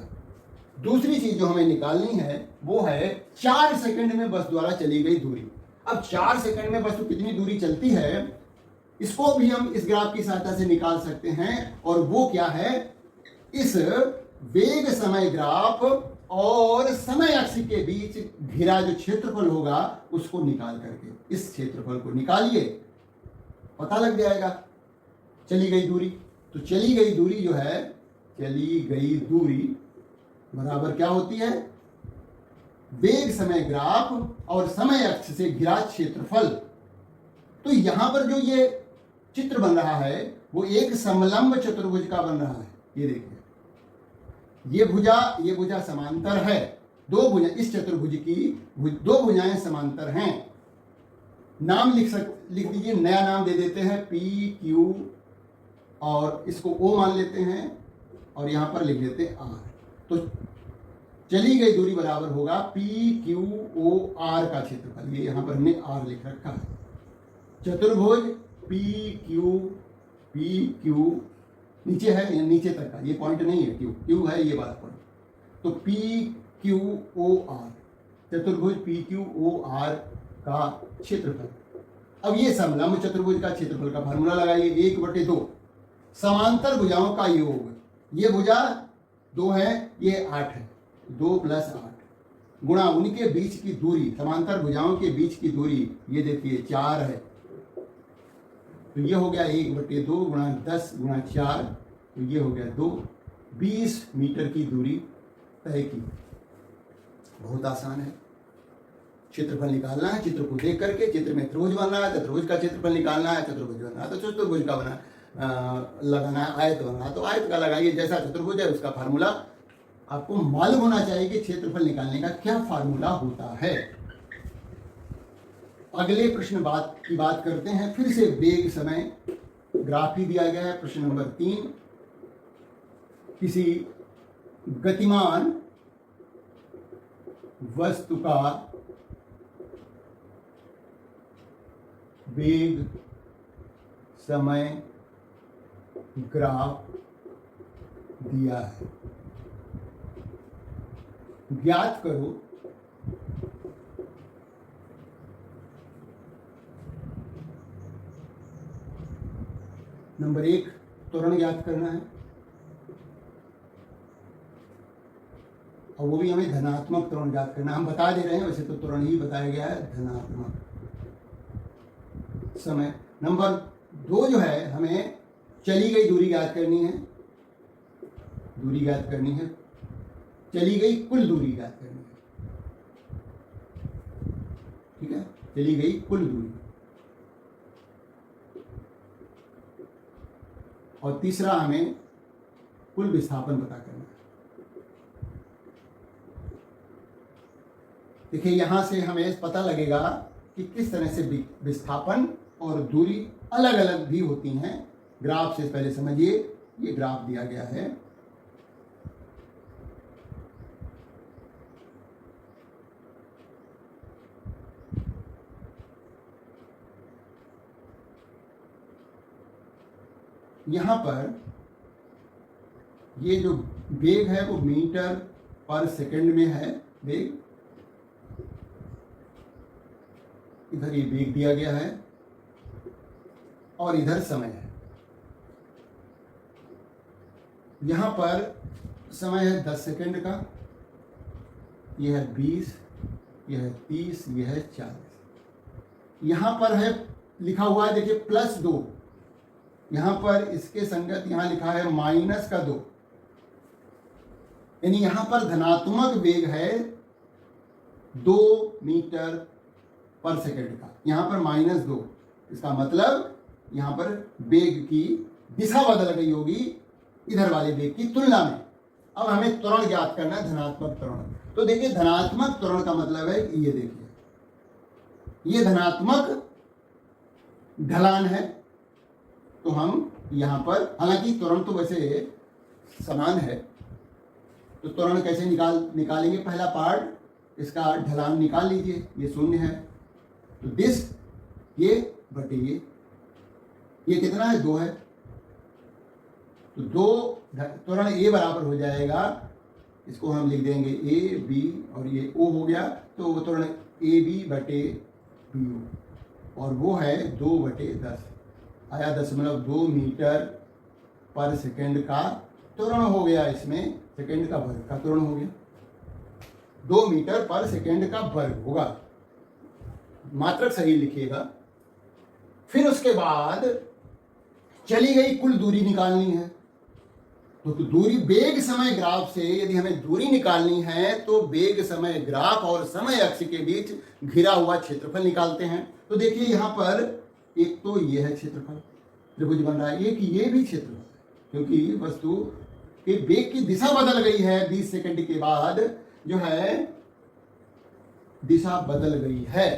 दूसरी चीज जो हमें निकालनी है वो है 4 सेकंड में बस द्वारा चली गई दूरी। अब 4 सेकंड में वस्तु कितनी दूरी चलती है, इसको भी हम इस ग्राफ की सहायता से निकाल सकते हैं। और वो क्या है? इस वेग समय ग्राफ और समय अक्ष के बीच घिरा जो क्षेत्रफल होगा उसको निकाल करके इस क्षेत्रफल को निकालिए, पता लग जाएगा चली गई दूरी। तो चली गई दूरी जो है, चली गई दूरी बराबर क्या होती है? वेग समय ग्राफ और समय अक्ष से घिरा क्षेत्रफल। तो यहां पर जो ये चित्र बन रहा है वो एक समलंब चतुर्भुज का बन रहा है। ये देखिए ये भुजा समांतर है, 2 भुजा, इस चतुर्भुज की 2 भुजाएं समांतर हैं। नाम लिख दीजिए, नया नाम दे देते हैं पी क्यू, और इसको ओ मान लेते हैं और यहां पर लिख देते हैं आर। तो चली गई दूरी बराबर होगा पी क्यू ओ आर का क्षेत्रफल। ये यहां पर हमने आर लिख रखा है। चतुर्भुज पी क्यू नीचे है, ये नीचे तक का, ये पॉइंट नहीं है, क्यू है ये वाला पॉइंट। तो पी क्यू ओ आर, चतुर्भुज पी क्यू ओ आर का क्षेत्रफल। अब ये समलंब चतुर्भुज का क्षेत्रफल का फार्मूला लगाइए, 1/2 समांतर भुजाओं का योग। ये भुजा 2 है, ये 8 है, 2 + 8 गुणा उनके बीच की दूरी, समांतर भुजाओं के बीच की दूरी ये देखिए 4 है, तो ये हो गया 1/2 गुणा 10 गुणा 4, तो ये हो गया 2, 20 मीटर की दूरी तय की। बहुत आसान है, क्षेत्रफल निकालना है, चित्र को देख करके। चित्र में त्रिभुज बन रहा है तो त्रिभुज का क्षेत्रफल निकालना है, चतुर्भुज बन रहा है तो चतुर्भुज का लगाना है, आयत बन रहा है तो आयत का लगाइए। जैसा चतुर्भुज है उसका फार्मूला आपको मालूम होना चाहिए कि क्षेत्रफल निकालने का क्या फार्मूला होता है। अगले प्रश्न की बात करते हैं। फिर से वेग समय ग्राफ ही दिया गया है। प्रश्न नंबर 3, किसी गतिमान वस्तु का वेग समय ग्राफ दिया है, ज्ञात करो नंबर 1 त्वरण ज्ञात करना है। वो भी हमें धनात्मक त्वरण ज्ञात करना। हम बता दे रहे हैं, वैसे तो त्वरण ही बताया गया है, धनात्मक समय। नंबर 2 जो है, हमें चली गई दूरी ज्ञात करनी है, दूरी ज्ञात करनी है, चली गई कुल दूरी ज्ञात करनी है। ठीक है, चली गई कुल दूरी। और तीसरा हमें कुल विस्थापन पता करना है। देखिए यहां से हमें पता लगेगा कि किस तरह से विस्थापन और दूरी अलग अलग भी होती हैं। ग्राफ से पहले समझिए, ये ग्राफ दिया गया है। यहां पर ये जो वेग है वो मीटर पर सेकंड में है वेग। इधर ये वेग दिया गया है और इधर समय है। यहां पर समय है 10 सेकंड का, यह है 20, यह है 30, यह है 40। यहां पर है लिखा हुआ है, देखिए +2। यहां पर इसके संगत यहां लिखा है -2, यानी यहां पर धनात्मक वेग है 2 मीटर पर सेकंड का, यहां पर -2। इसका मतलब यहां पर वेग की दिशा बदल गई होगी इधर वाले वेग की तुलना में। अब हमें त्वरण ज्ञात करना है, धनात्मक त्वरण। तो देखिए धनात्मक त्वरण का मतलब है, ये देखिए ये धनात्मक ढलान है। तो हम यहां पर, हालांकि त्वरण तो वैसे समान है, तो त्वरण कैसे निकालेंगे? पहला पार्ट इसका ढलान निकाल लीजिए, ये 0 है, तो दिस ये बटे ये कितना है? 2 है। तो 2 त्वरण ए बराबर हो जाएगा, इसको हम लिख देंगे ए बी, और ये ओ हो गया, तो वो त्वरण ए बी बटे बी ओ, और वो है 2/10 आया 0.2 मीटर पर सेकंड का त्वरण हो गया। इसमें सेकंड का वर्ग का त्वरण हो गया, 2 मीटर पर सेकंड का वर्ग होगा। मात्रक सही लिखिएगा। फिर उसके बाद चली गई कुल दूरी निकालनी है। तो दूरी वेग समय ग्राफ से यदि हमें दूरी निकालनी है तो वेग समय ग्राफ और समय अक्ष के बीच घिरा हुआ क्षेत्रफल निकालते हैं। तो देखिए यहां पर एक तो ये है क्षेत्रफल, त्रिभुज बन रहा है, एक ये भी क्षेत्रफल, क्योंकि वस्तु के वेग की दिशा बदल गई है 20 सेकंड के बाद, जो है दिशा बदल गई है।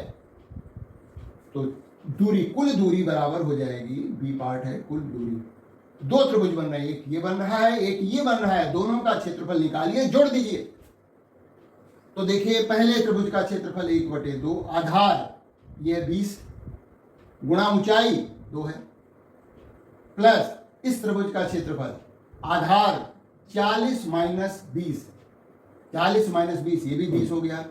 तो दूरी, कुल दूरी बराबर हो जाएगी, बी पार्ट है कुल दूरी। 2 त्रिभुज बन रहे हैं, एक ये बन रहा है, एक ये बन रहा है, दोनों का क्षेत्रफल निकालिए, जोड़ दीजिए। तो देखिए पहले त्रिभुज का क्षेत्रफल 1/2, आधार ये 20 गुणा ऊंचाई 2 है, प्लस इस त्रिभुज का क्षेत्रफल आधार 40 माइनस 20, 40 माइनस 20 ये भी 20 हो गया,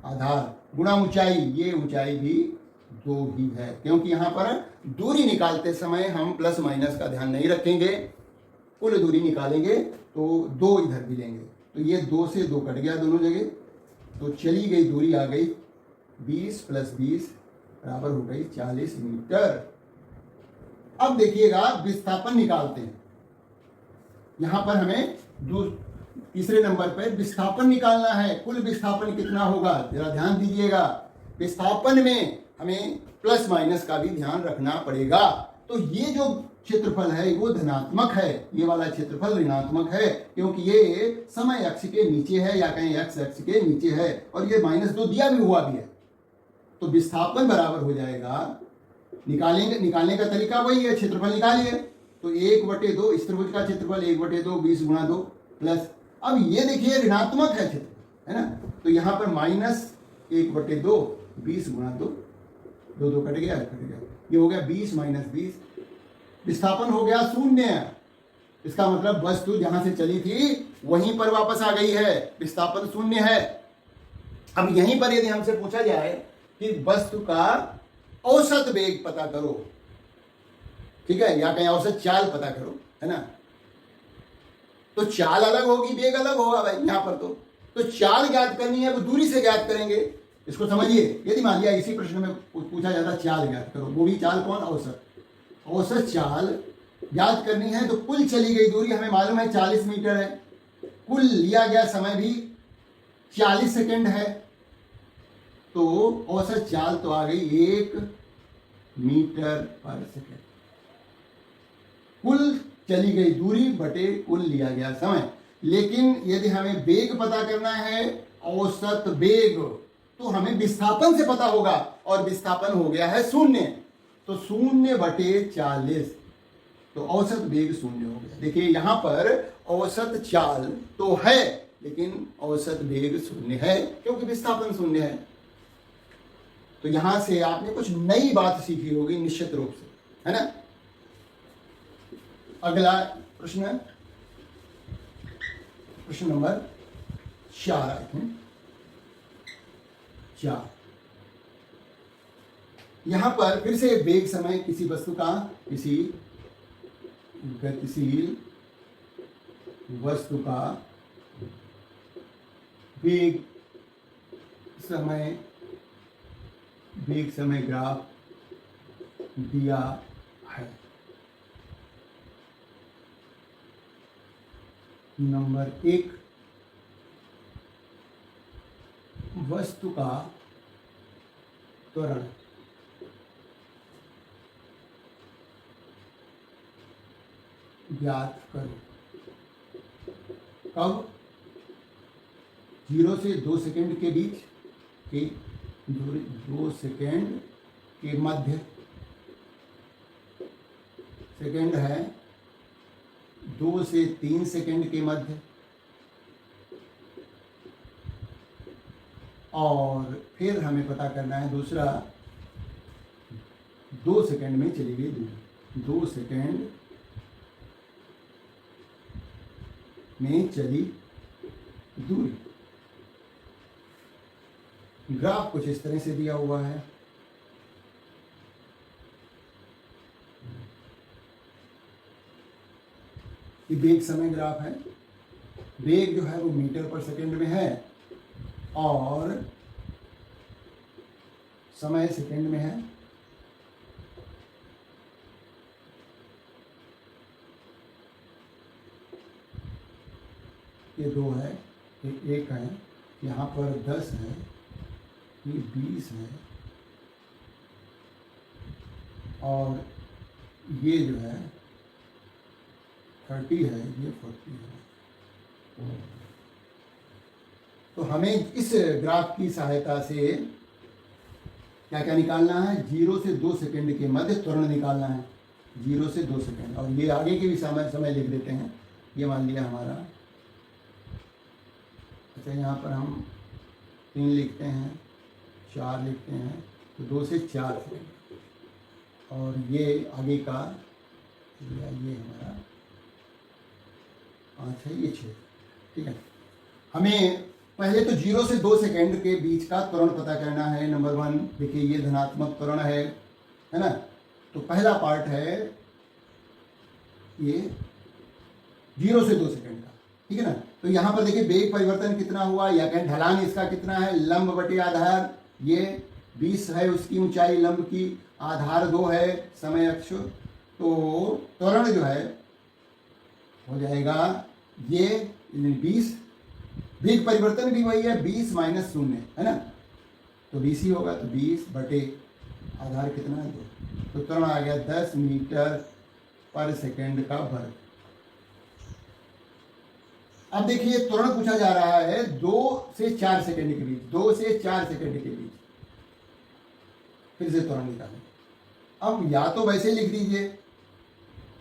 आधार गुणा ऊंचाई, ये ऊंचाई भी 2 ही है, क्योंकि यहां पर दूरी निकालते समय हम प्लस माइनस का ध्यान नहीं रखेंगे, कुल दूरी निकालेंगे तो 2 इधर भी लेंगे। तो ये 2 से 2 कट गया दोनों जगह, तो चली गई दूरी आ गई 20 + 20 बराबर हो गई 40 मीटर। अब देखिएगा विस्थापन निकालते हैं। यहां पर हमें तीसरे नंबर पर विस्थापन निकालना है। कुल विस्थापन कितना होगा जरा ध्यान दीजिएगा। विस्थापन में हमें प्लस माइनस का भी ध्यान रखना पड़ेगा। तो ये जो क्षेत्रफल है वो धनात्मक है, ये वाला क्षेत्रफल ऋणात्मक है, क्योंकि ये समय अक्ष के नीचे है या कहीं एक्स अक्ष के नीचे है, और ये -2 दिया भी हुआ भी है। तो विस्थापन बराबर हो जाएगा, निकालने का तरीका वही है, क्षेत्रफल निकालिए। तो 1/2 इस त्रिभुज का क्षेत्रफल 1/2 20 × 2 प्लस, अब ये देखिए ऋणात्मक है क्षेत्रफल, है ना, तो यहाँ पर -1/2 20 × 2, 2 कट गया, ये हो गया 20 माइनस 20, विस्थापन हो गया 0। इसका मतलब वस्तु जहां से चली थी वहीं पर वापस आ गई है, विस्थापन 0 है। अब यहीं पर यदि हमसे पूछा जाए कि वस्तु का औसत वेग पता करो, ठीक है, या कहीं औसत चाल पता करो, है ना, तो चाल अलग होगी, वेग अलग होगा भाई यहाँ पर। तो चाल ज्ञात करनी है वो दूरी से ज्ञात करेंगे। इसको समझिए, यदि मान लिया इसी प्रश्न में पूछा जाता चाल ज्ञात करो, वो भी चाल कौन, औसत। औसत चाल ज्ञात करनी है तो कुल चली गई दूरी हमें मालूम है 40 मीटर है, कुल लिया गया समय भी 40 सेकंड है, तो औसत चाल तो आ गई 1 मीटर पर सेकंड। कुल चली गई दूरी बटे कुल लिया गया समय। लेकिन यदि हमें वेग पता करना है, औसत वेग, तो हमें विस्थापन से पता होगा, और विस्थापन हो गया है 0, तो 0/40, तो औसत वेग 0 हो गया। देखिए यहां पर औसत चाल तो है लेकिन औसत वेग 0 है क्योंकि विस्थापन 0 है। तो यहां से आपने कुछ नई बात सीखी होगी निश्चित रूप से, है ना। अगला प्रश्न, प्रश्न नंबर 4 आई थिंक 4। यहां पर फिर से वेग समय किसी वस्तु का, किसी गतिशील वस्तु का वेग समय ग्राफ दिया है। नंबर 1, वस्तु का त्वरण ज्ञात करो। कब? 0 से 2 सेकंड के बीच की दूरी, 2 सेकंड के मध्य, सेकंड है 2 से 3 सेकंड के मध्य, और फिर हमें पता करना है दूसरा 2 सेकंड में चली गई दूरी, 2 सेकंड में चली दूरी। ग्राफ कुछ इस तरह से दिया हुआ है। ये वेग समय ग्राफ है। वेग जो है वो मीटर पर सेकंड में है और समय सेकंड में है। ये 2 है, ये 1 है, यहाँ पर 10 है, ये 20 है, और ये जो है 30 है, ये 40 है। तो हमें इस ग्राफ की सहायता से क्या क्या निकालना है? 0 से 2 सेकंड के मध्य त्वरण निकालना है। 0 से 2 सेकंड, और ये आगे के भी समय लिख देते हैं। ये मान लिया हमारा, अच्छा यहाँ पर हम 3 लिखते हैं, 4 लिखते हैं, तो 2 से 4 सेकंड, और ये आगे का ये हमारा 5 है, ये 6, ठीक है। हमें पहले तो 0 से 2 सेकंड के बीच का त्वरण पता करना है। नंबर 1, देखिए ये धनात्मक त्वरण है ना। तो पहला पार्ट है ये 0 से 2 सेकंड का, ठीक है ना। तो यहाँ पर देखिए वेग परिवर्तन कितना हुआ, या कहें ढलान इसका कितना है, लंब बटे आधार, ये 20 है उसकी ऊंचाई लंब की, आधार 2 है, समय अक्ष। तो त्वरण जो है हो जाएगा ये 20, वेग परिवर्तन भी वही है, 20 माइनस 0, है ना, तो 20 ही होगा। तो 20 बटे आधार कितना है, 2, तो त्वरण आ गया 10 मीटर पर सेकंड का वर्ग। अब देखिए त्वरण पूछा जा रहा है 2 से 4 सेकंड के बीच, 2 से 4 सेकंड के बीच। फिर से त्वरण निकालें। अब या तो वैसे लिख दीजिए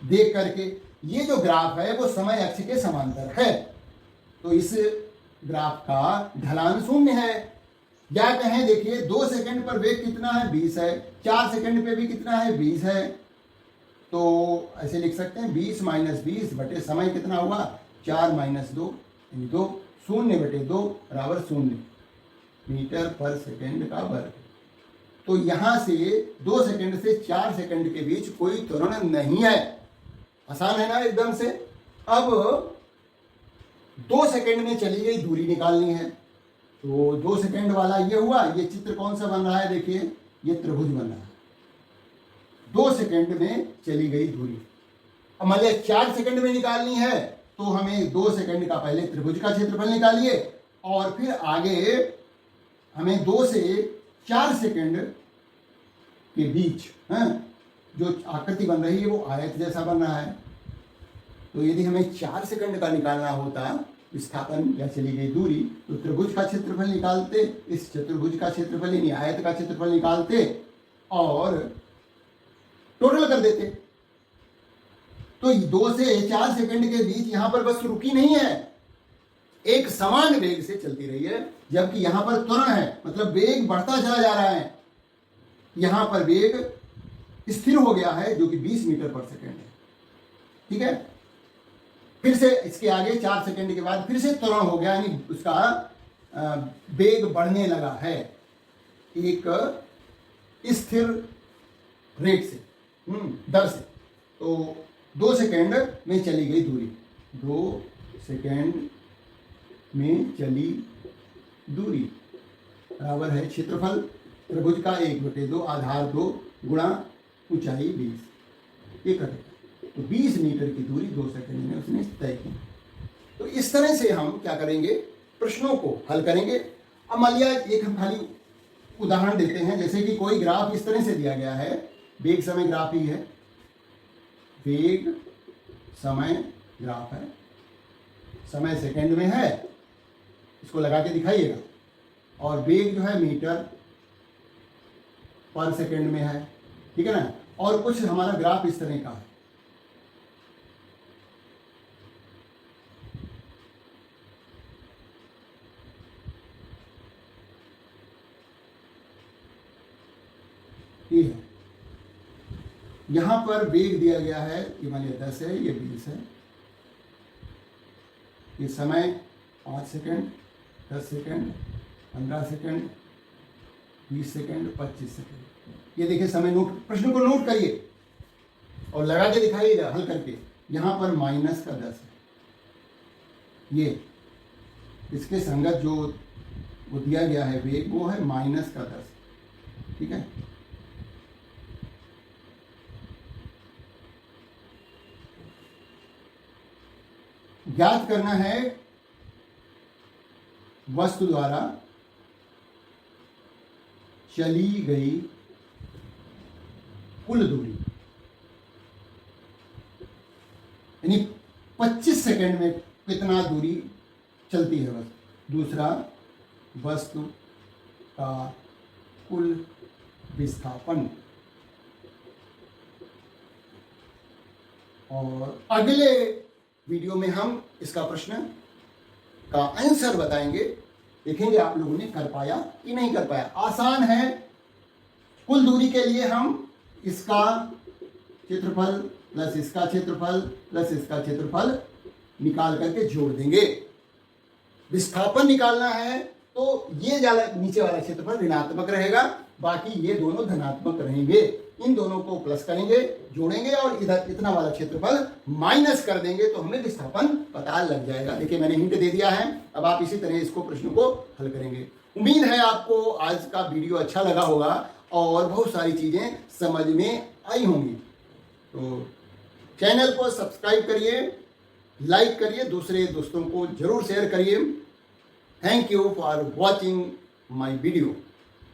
देख करके, ये जो ग्राफ है वो समय अक्ष के समांतर है, तो इस ग्राफ का ढलान 0 है। या कहें देखिए 2 सेकंड पर वेग कितना है, 20 है, 4 सेकंड पे भी कितना है, 20 है, तो ऐसे लिख सकते हैं 20 माइनस 20 बटे समय कितना हुआ, 4 माइनस 2 यानी 2, 0 बटे 2 बराबर 0 मीटर पर सेकंड का वर्ग। तो यहां से 2 सेकंड से 4 सेकंड के बीच कोई त्वरण नहीं है। आसान है ना एकदम से। अब 2 सेकंड में चली गई दूरी निकालनी है। तो 2 सेकंड वाला ये हुआ। ये चित्र कौन सा बन रहा है, देखिए ये त्रिभुज बन रहा है। 2 सेकंड में चली गई दूरी। अब मान लिया 4 सेकंड में निकालनी है, तो हमें 2 सेकंड का पहले त्रिभुज का क्षेत्रफल निकालिए और फिर आगे हमें 2 से 4 सेकंड के बीच जो आकृति बन रही है वो आयत जैसा बन रहा है। तो यदि हमें 4 सेकंड का निकालना होता विस्थापन या चली गई दूरी, तो त्रिभुज का क्षेत्रफल निकालते, इस चतुर्भुज का क्षेत्रफल यानी आयत का क्षेत्रफल निकालते और टोटल कर देते। तो 2 से 4 सेकंड के बीच यहां पर बस रुकी नहीं है, एक समान वेग से चलती रही है, जबकि यहां पर त्वरण है, मतलब वेग बढ़ता चला जा रहा है। यहां पर वेग स्थिर हो गया है जो कि 20 मीटर पर सेकंड है। ठीक है, फिर से इसके आगे 4 सेकंड के बाद फिर से त्वरण हो गया, यानी उसका वेग बढ़ने लगा है एक स्थिर रेट से, दर से। तो 2 सेकंड में चली गई दूरी, 2 सेकंड में चली दूरी बराबर है क्षेत्रफल त्रिभुज का 1/2 आधार 2 गुणा ऊंचाई 20। ये करेगा तो 20 मीटर की दूरी 2 सेकंड में उसने तय की। तो इस तरह से हम क्या करेंगे, प्रश्नों को हल करेंगे। अब मान लिया एक हम खाली उदाहरण देते हैं, जैसे कि कोई ग्राफ इस तरह से दिया गया है, वेग समय ग्राफ ही है, वेग समय ग्राफ है, समय सेकंड में है, इसको लगा के दिखाइएगा, और वेग जो है मीटर पर सेकंड में है। ठीक है ना, और कुछ हमारा ग्राफ इस तरह का है। ये है, यहां पर वेग दिया गया है, ये मान लिया 10 है, ये 20 है, ये समय 5 second, 10 second, 15 second, 20 second, 25 second. ये देखिए समय नोट, प्रश्न को नोट करिए और लगा के दिखाइएगा हल करके। यहां पर -10 है, ये इसके संगत जो वो दिया गया है वेग वो है -10। ठीक है, ज्ञात करना है वस्तु द्वारा चली गई कुल दूरी, यानी 25 सेकंड में कितना दूरी चलती है वस्तु। दूसरा, वस्तु का कुल विस्थापन। और अगले वीडियो में हम इसका प्रश्न का आंसर बताएंगे, देखेंगे आप लोगों ने कर पाया कि नहीं कर पाया। आसान है, कुल दूरी के लिए हम इसका क्षेत्रफल प्लस इसका क्षेत्रफल प्लस इसका क्षेत्रफल निकाल करके जोड़ देंगे। विस्थापन निकालना है तो ये नीचे वाला क्षेत्रफल ऋणात्मक रहेगा, बाकी ये दोनों धनात्मक रहेंगे। इन दोनों को प्लस करेंगे, जोड़ेंगे और इधर इतना वाला क्षेत्रफल माइनस कर देंगे तो हमें विस्थापन पता लग जाएगा। देखिए मैंने हिंट दे दिया है, अब आप इसी तरह इसको प्रश्न को हल करेंगे। उम्मीद है आपको आज का वीडियो अच्छा लगा होगा और बहुत सारी चीजें समझ में आई होंगी। तो चैनल को सब्सक्राइब करिए, लाइक करिए, दूसरे दोस्तों को जरूर शेयर करिए। Thank you for watching my video.